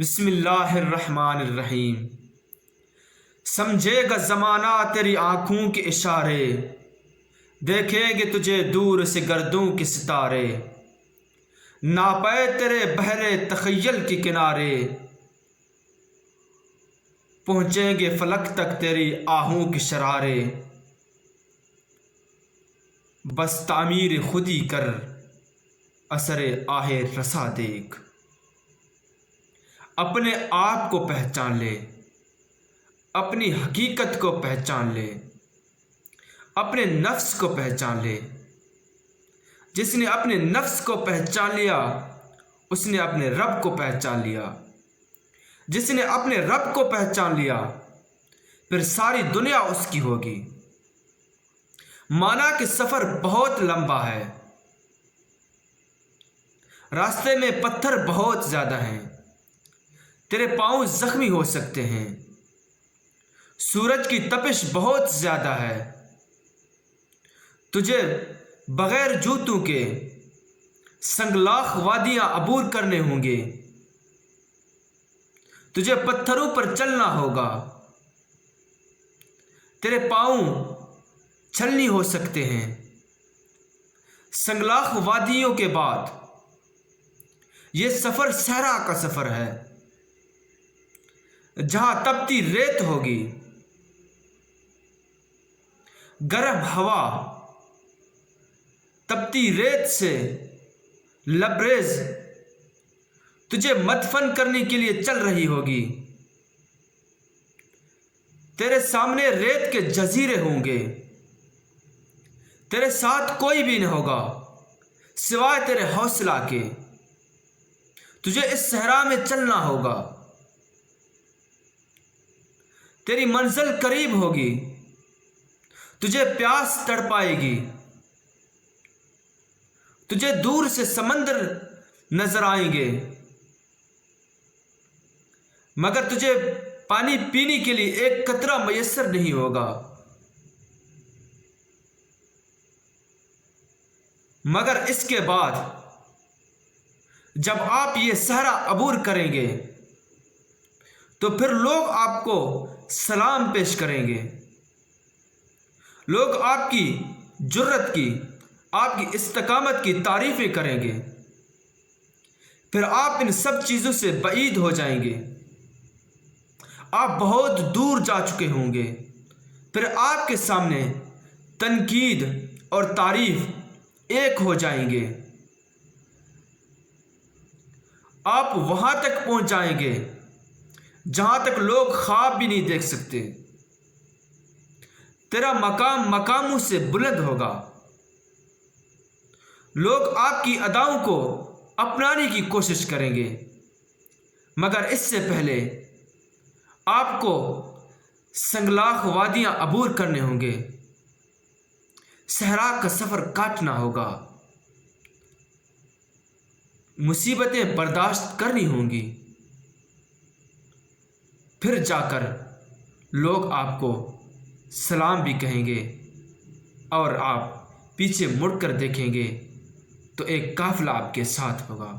بسم اللہ الرحمن الرحیم۔ سمجھے گا زمانہ تیری آنکھوں کے اشارے، دیکھیں گے تجھے دور سے گردوں کے ستارے، ناپے تیرے بحر تخیل کے کنارے، پہنچیں گے فلک تک تیری آہوں کے شرارے، بس تعمیر خودی کر اثر آہ رسا دیکھ، اپنے آپ کو پہچان لے، اپنی حقیقت کو پہچان لے، اپنے نفس کو پہچان لے۔ جس نے اپنے نفس کو پہچان لیا اس نے اپنے رب کو پہچان لیا۔ جس نے اپنے رب کو پہچان لیا پھر ساری دنیا اس کی ہوگی۔ مانا کہ سفر بہت لمبا ہے، راستے میں پتھر بہت زیادہ ہیں، تیرے پاؤں زخمی ہو سکتے ہیں، سورج کی تپش بہت زیادہ ہے، تجھے بغیر جوتوں کے سنگلاخ وادیاں عبور کرنے ہوں گے، تجھے پتھروں پر چلنا ہوگا، تیرے پاؤں چھلنی ہو سکتے ہیں۔ سنگلاخ وادیوں کے بعد یہ سفر صحرا کا سفر ہے، جہاں تپتی ریت ہوگی، گرم ہوا تپتی ریت سے لبریز تجھے مدفن کرنے کے لیے چل رہی ہوگی۔ تیرے سامنے ریت کے جزیرے ہوں گے، تیرے ساتھ کوئی بھی نہ ہوگا سوائے تیرے حوصلہ کے، تجھے اس صحرا میں چلنا ہوگا، تیری منزل قریب ہوگی، تجھے پیاس تڑپائے گی، تجھے دور سے سمندر نظر آئیں گے، مگر تجھے پانی پینے کے لیے ایک قطرہ میسر نہیں ہوگا۔ مگر اس کے بعد جب آپ یہ صحرا عبور کریں گے تو پھر لوگ آپ کو سلام پیش کریں گے، لوگ آپ کی جرت کی، آپ کی استقامت کی تعریفیں کریں گے، پھر آپ ان سب چیزوں سے بعید ہو جائیں گے، آپ بہت دور جا چکے ہوں گے، پھر آپ کے سامنے تنقید اور تعریف ایک ہو جائیں گے، آپ وہاں تک پہنچ جائیں گے جہاں تک لوگ خواب بھی نہیں دیکھ سکتے، تیرا مقام مقاموں سے بلند ہوگا، لوگ آپ کی اداؤں کو اپنانے کی کوشش کریں گے، مگر اس سے پہلے آپ کو سنگلاخ وادیاں عبور کرنے ہوں گے، صحرا کا سفر کاٹنا ہوگا، مصیبتیں برداشت کرنی ہوں گی، پھر جا کر لوگ آپ کو سلام بھی کہیں گے، اور آپ پیچھے مڑ کر دیکھیں گے تو ایک قافلہ آپ کے ساتھ ہوگا۔